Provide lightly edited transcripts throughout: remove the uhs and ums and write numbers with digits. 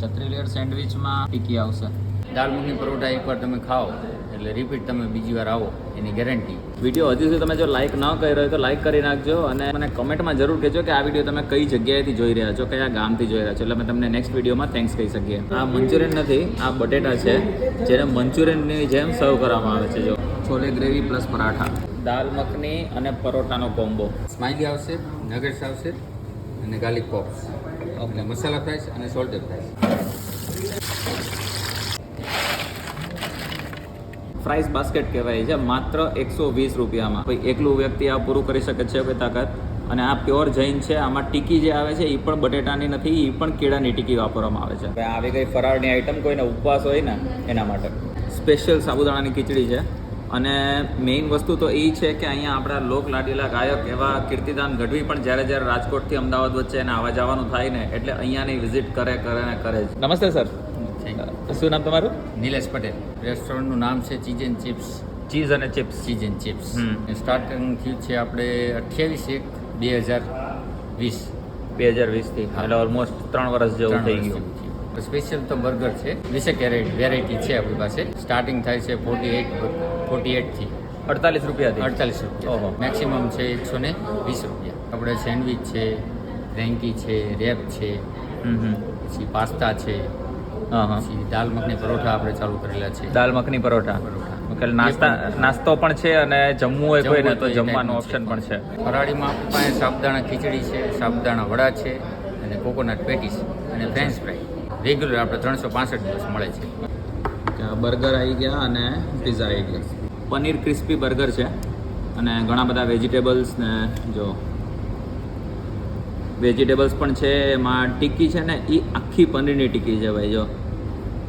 3 layer સેન્ડવિચમાં ટીકી આવશે. દાલ મખની પરોઠા એકવાર તમે ખાઓ એટલે રિપીટ તમે બીજી વાર આવો એની ગેરંટી. વિડીયો હજી સુધી તમે જો લાઇક ન કરી રહ્યો તો લાઇક કરી નાખજો અને મને કમેન્ટમાં જરૂર કહેજો કે આ વિડીયો તમે કઈ જગ્યાએથી જોઈ રહ્યા છો, કયા ગામથી જોઈ રહ્યા છો, એટલે અમે તમને નેક્સ્ટ વિડીયોમાં થેન્ક્સ કહી શકીએ. આ મંચુરિયન નથી, આ બટેટા છે જેને મંચુરિયનની જેમ સર્વ કરવામાં આવે છે. જો છોલે ગ્રેવી પ્લસ પરાઠા, દાલ મખની અને પરોઠાનો કોમ્બો. સ્માઇલી આવશે, નગેટ્સ આવશે અને ગાર્લિક પોપ્સ, એટલે મસાલા ફ્રાઈસ અને સોલ્ટેડ ફ્રાઈસ. ફ્રાઈસ બાસ્કેટ કહેવાય છે, માત્ર 120 રૂપિયામાં. કોઈ એકલું વ્યક્તિ આ પૂરું કરી શકે છે કોઈ તાકાત. અને આ પ્યોર જૈન છે. આમાં ટીકી જે આવે છે એ પણ બટેટાની નથી, એ પણ કેળાની ટીકી વાપરવામાં આવે છે. હવે આવી ગઈ ફરાળની આઈટમ, કોઈને ઉપવાસ હોય ને એના માટે સ્પેશિયલ સાબુદાણાની ખીચડી છે. અને મેઇન વસ્તુ તો એ છે કે અહીંયા આપણા લોક લાડીલા ગાયક એવા કીર્તિદાન ગઢવી પણ જ્યારે રાજકોટથી અમદાવાદ વચ્ચે એને આવવા જવાનું થાય ને એટલે અહીંયાની વિઝિટ કરે જ. નમસ્તે સર, શું નામ તમારું? નિલેશ પટેલ. રેસ્ટોરન્ટનું નામ છે ચીઝ એન્ડ ચિપ્સ. ચીઝ અને chips. Cheese and chips. Starting થયું છે આપણે 28/1/2020થી, એટલે ઓલમોસ્ટ 3 વર્ષ જેવું થઈ ગયું. સ્પેશિયલ તો બર્ગર છે, 20 વેરાયટી છે આપણી પાસે. સ્ટાર્ટિંગ થાય છે 48થી 48 રૂપિયાથી. 48 રૂપિયા. ઓહો. મેક્સિમમ છે 120 રૂપિયા. આપણે સેન્ડવિચ છે, ફ્રેન્કી છે, રેપ છે, પછી પાસ્તા છે, પછી દાલ મખની પરોઠા આપણે ચાલુ કરેલા છે. દાલ મખની પરોઠા નાસ્તો પણ છે અને જમવું હોય કોઈને તો જમવાનો ઓપ્શન પણ છે. ફરાળીમાં આપણી પાસે સાબુદાણા ખીચડી છે, સાબુદાણા વડા છે અને કોકોનટ પેટીસ અને ફ્રેન્ચ ફ્રાઈ રેગ્યુલર આપણે 365 દિવસ મળે છે. બર્ગર આવી ગયા અને પિઝા આવી ગયા. પનીર ક્રિસ્પી બર્ગર છે અને ઘણા બધા વેજીટેબલ્સ ને જો વેજીટેબલ્સ પણ છે. એમાં ટીકી છે ને એ આખી પનીરની ટીકી છે ભાઈ. જો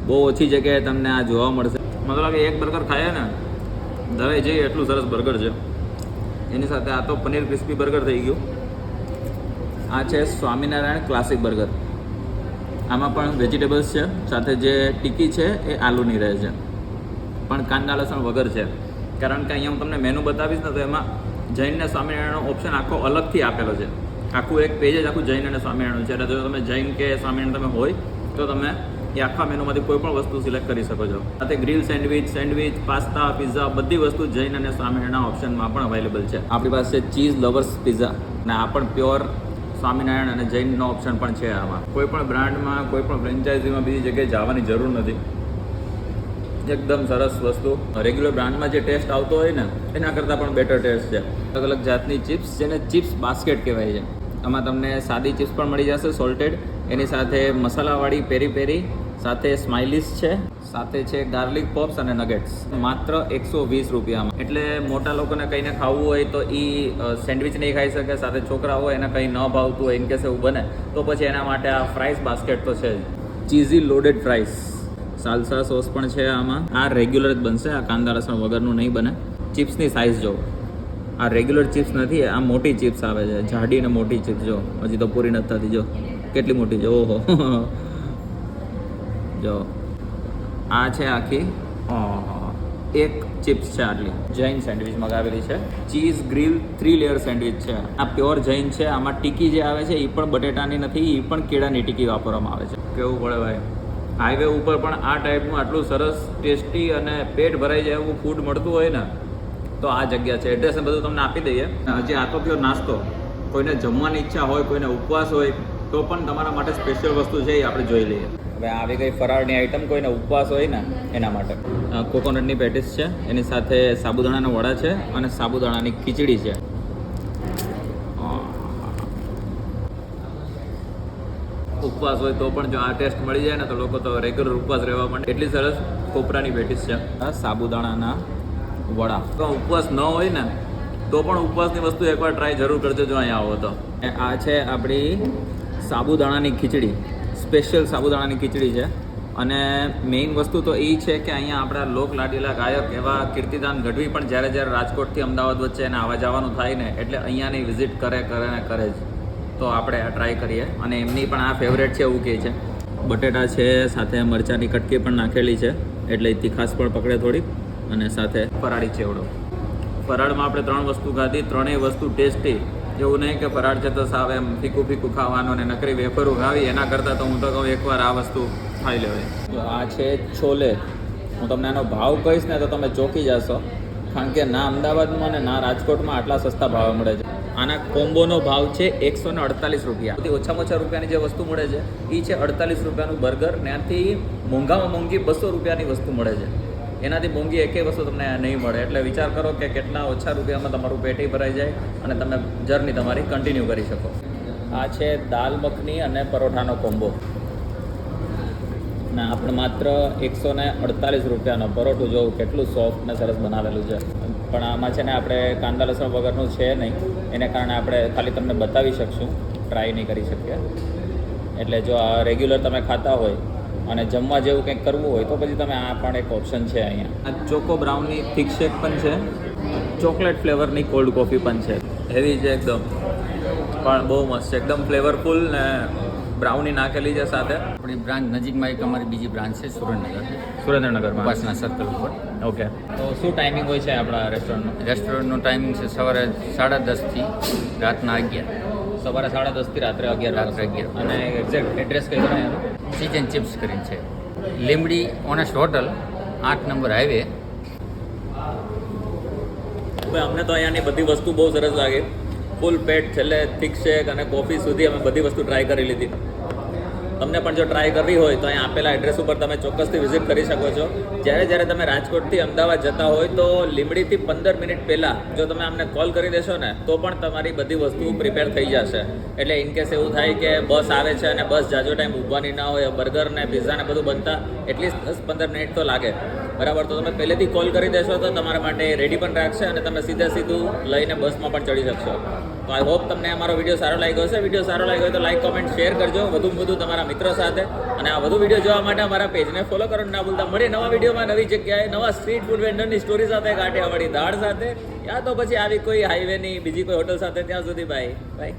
બહુ ઓછી જગ્યાએ તમને આ જોવા મળશે. મતલબ કે એક બર્ગર ખાઈએ ને દવે જઈએ એટલું સરસ બર્ગર છે. એની સાથે આ તો પનીર ક્રિસ્પી બર્ગર થઈ ગયું. આ છે સ્વામિનારાયણ ક્લાસિક બર્ગર. આમાં પણ વેજીટેબલ્સ છે, સાથે જે ટીકી છે એ આલુની રહે છે, પણ કાંદા લસણ વગર છે. કારણ કે અહીંયા હું તમને મેનુ બતાવીશ ને તો એમાં જૈન અને સ્વામિનારાયણનો ઓપ્શન આખો અલગથી આપેલો છે. આખું એક પેજ જ આખું જૈન અને સ્વામિનારાયણ છે. એટલે જો તમે જૈન કે સ્વામિનારાયણ તમે હોય તો તમે એ આખા મેનુમાંથી કોઈ પણ વસ્તુ સિલેક્ટ કરી શકો છો. સાથે ગ્રીલ સેન્ડવિચ, પાસ્તા, પિઝા બધી વસ્તુ જૈન અને સ્વામિનારાયણના ઓપ્શનમાં પણ અવેલેબલ છે. આપણી પાસે ચીઝ લવર્સ પિઝા અને આ પણ પ્યોર સ્વામિનારાયણ અને જૈનનો ઓપ્શન પણ છે. આમાં કોઈ પણ બ્રાન્ડમાં, કોઈ પણ ફ્રેન્ચાઇઝીમાં બીજી જગ્યાએ જવાની જરૂર નથી. એકદમ સરસ વસ્તુ. રેગ્યુલર બ્રાન્ડમાં જે ટેસ્ટ આવતો હોય ને એના કરતાં પણ બેટર ટેસ્ટ છે. અલગ અલગ જાતની ચિપ્સ, જેને ચિપ્સ બાસ્કેટ કહેવાય છે. આમાં તમને સાદી ચિપ્સ પણ મળી જશે સોલ્ટેડ, એની સાથે મસાલાવાળી પેરી પેરી, સાથે સ્માઇલીસ છે, સાથે છે ગાર્લિક પોપ્સ અને નગેટ્સ. માત્ર 120 રૂપિયામાં. એટલે મોટા લોકોને કંઈને ખાવું હોય તો એ સેન્ડવિચ નહીં ખાઈ શકે, સાથે છોકરા હોય એને કંઈ ન ભાવતું હોય ઇનકેસ એવું બને તો પછી એના માટે આ ફ્રાઈસ બાસ્કેટ તો છે જ. Cheesy loaded fries, salsa sauce પણ છે આમાં. આ રેગ્યુલર જ બનશે, આ કાંદા લસણ વગરનું નહીં બને. ચિપ્સની સાઇઝ જો, આ રેગ્યુલર ચિપ્સ નથી, આ મોટી ચિપ્સ આવે છે, જાડી અને મોટી ચિપ્સ. જો હજી તો પૂરી નથી થતી, જો કેટલી મોટી છે. ઓહો જો આ છે આખી એક ચિપ્સ છે આટલી. જૈન સેન્ડવિચ મગાવેલી છે. ચીઝ ગ્રીલ 3 લેયર સેન્ડવિચ છે. આ પ્યોર જૈન છે. આમાં ટીકી જે આવે છે એ પણ બટેટાની નથી, એ પણ કેળાની ટીકી વાપરવામાં આવે છે. કેવું પડે ભાઈ, હાઈવે ઉપર પણ આ ટાઈપનું આટલું સરસ ટેસ્ટી અને પેટ ભરાઈ જાય એવું ફૂડ મળતું હોય ને તો આ જગ્યા છે. એડ્રેસ ને બધું તમને આપી દઈએ. હજી આ તો પ્યોર નાસ્તો. કોઈને જમવાની ઈચ્છા હોય, કોઈને ઉપવાસ હોય તો પણ તમારા માટે સ્પેશિયલ વસ્તુ છે એ આપણે જોઈ લઈએ. હવે આવી ગઈ ફરાળની આઈટમ, કોઈને ઉપવાસ હોય ને એના માટે. કોકોનટની પેટીસ છે, એની સાથે સાબુદાણાના વડા છે અને સાબુદાણાની ખીચડી છે. ઉપવાસ હોય તો પણ જો આ ટેસ્ટ મળી જાય ને તો લોકો તો રેગ્યુલર ઉપવાસ રહેવા માટે. એટલી સરસ કોપરાની પેટીસ છે. સાબુદાણાના વડા. તો ઉપવાસ ન હોય ને તો પણ ઉપવાસની વસ્તુ એકવાર ટ્રાય જરૂર કરજો જો અહીંયા આવો તો. આ છે આપણી સાબુદાણાની ખીચડી. સ્પેશિયલ સાબુદાણાની ખીચડી છે. અને મેઇન વસ્તુ તો એ છે કે અહીંયા આપણા લોક લાડીલા ગાયક એવા કીર્તિદાન ગઢવી પણ જ્યારે રાજકોટથી અમદાવાદ વચ્ચે એને આવવા જવાનું થાય ને એટલે અહીંયાની વિઝિટ કરે જ. તો આપણે આ ટ્રાય કરીએ. અને એમની પણ આ ફેવરેટ છે એવું કહે છે. બટેટા છે, સાથે મરચાંની કટકી પણ નાખેલી છે એટલે તીખાસ પણ પકડે થોડીક. અને સાથે ફરાળી ચેવડો. ફરાળમાં આપણે 3 વસ્તુ ખાધી, ત્રણેય વસ્તુ ટેસ્ટી એવું નહીં કે ફરાળ છે તો સાવ એમ ફીકું ફીકું ખાવાનું ને નકરી વેફરું ખાવી એના કરતાં તો હું તો કહું એકવાર આ વસ્તુ ખાઈ લેવાય. તો આ છે છોલે. હું તમને આનો ભાવ કહીશ ને તો તમે ચોંકી જશો, કારણ કે ના અમદાવાદમાં ને ના રાજકોટમાં આટલા સસ્તા ભાવે મળે છે. આના કોમ્બોનો ભાવ છે 148 રૂપિયા. સૌથી ઓછામાં ઓછા રૂપિયાની જે વસ્તુ મળે છે એ છે 48 રૂપિયાનું બર્ગર. ત્યાંથી મોંઘામાં મોંઘી 200 રૂપિયાની વસ્તુ મળે છે. એનાથી મોંઘી એકેય વસ્તુ તમને નહીં મળે. એટલે વિચાર કરો કે કેટલા ઓછા રૂપિયામાં તમારું પેટી ભરાઈ જાય અને તમે જર્ની તમારી કન્ટિન્યુ કરી શકો. આ છે દાલ મખની અને પરોઠાનો કોમ્બો. ને આપણે માત્ર 148 રૂપિયાનો પરોઠું જોવું કેટલું સોફ્ટ ને સરસ બનાવેલું છે. પણ આમાં છે ને આપણે કાંદા લસણ વગરનું છે નહીં, એને કારણે આપણે ખાલી તમને બતાવી શકશું, ટ્રાય નહીં કરી શકીએ. એટલે જો આ રેગ્યુલર તમે ખાતા હોય અને જમવા જેવું કંઈક કરવું હોય તો પછી તમે આ પણ એક ઓપ્શન છે અહીંયા. આ ચોકો બ્રાઉનની થિક શેક પણ છે, ચોકલેટ ફ્લેવરની કોલ્ડ કોફી પણ છે. હેવી છે એકદમ, પણ બહુ મસ્ત છે, એકદમ ફ્લેવરફુલ ને બ્રાઉની નાખેલી છે સાથે. આપણી બ્રાન્ચ નજીકમાં એક અમારી બીજી બ્રાન્ચ છે સુરેન્દ્રનગરમાં, ઉપાસના સર્કલ ઉપર. ઓકે. તો શું ટાઈમિંગ હોય છે આપણા રેસ્ટોરન્ટનો? રેસ્ટોરન્ટનો ટાઈમિંગ છે સવારે 10:30 થી રાતના 11. સવારે 10:30 થી રાત્રે 11. રાત્રે 11. અને એક્ઝેક્ટ એડ્રેસ કઈ જણાય એનું? ચીઝ ચિપ્સ કરીને છે, Limdi honest hotel, 8 number highway. અમને તો અહીંયાની બધી વસ્તુ બહુ સરસ લાગી. ફૂલ પેટ, છેલ્લે થિક શેક અને કોફી સુધી અમે બધી વસ્તુ ટ્રાય કરી લીધી. તમને પણ જો ટ્રાય કરવી હોય તો અહીંયા આપેલા એડ્રેસ ઉપર તમે ચોક્કસથી વિઝિટ કરી શકો છો. જ્યારે તમે રાજકોટથી અમદાવાદ જતા હોય તો લીમડીથી 15 મિનિટ પહેલાં જો તમે અમને કોલ કરી દેશો ને તો પણ તમારી બધી વસ્તુ પ્રિપેર થઈ જશે. એટલે ઇનકેસ એવું થાય કે બસ આવે છે અને બસ જાજો ટાઈમ ઊભવાની ના હોય, બર્ગર ને પિઝા ને બધું બનતા એટલીસ્ટ 10-15 મિનિટ તો લાગે, બરાબર? તો તમે પહેલેથી કોલ કરી દેશો તો તમારા માટે રેડી પણ રાખશે અને તમે સીધું લઈને બસમાં પણ ચડી શકશો. તો આઈ હોપ તમને અમારો વિડીયો સારો લાગ્યો હશે. વિડીયો સારો લાગ્યો હોય તો લાઈક, કોમેન્ટ, શેર કરજો વધુમાં વધુ તમારા મિત્રો સાથે. અને આ વધુ વિડીયો જોવા માટે અમારા પેજને ફોલો કરવાનું ના ભૂલતા. મળીએ નવા વિડીયોમાં, નવી જગ્યાએ, નવા સ્ટ્રીટ ફૂડ વેન્ડરની સ્ટોરી સાથે, કાઠિયાવાડી દાળ સાથે, યા તો પછી આવી કોઈ હાઈવેની બીજી કોઈ હોટલ સાથે. ત્યાં સુધી બાય બાય.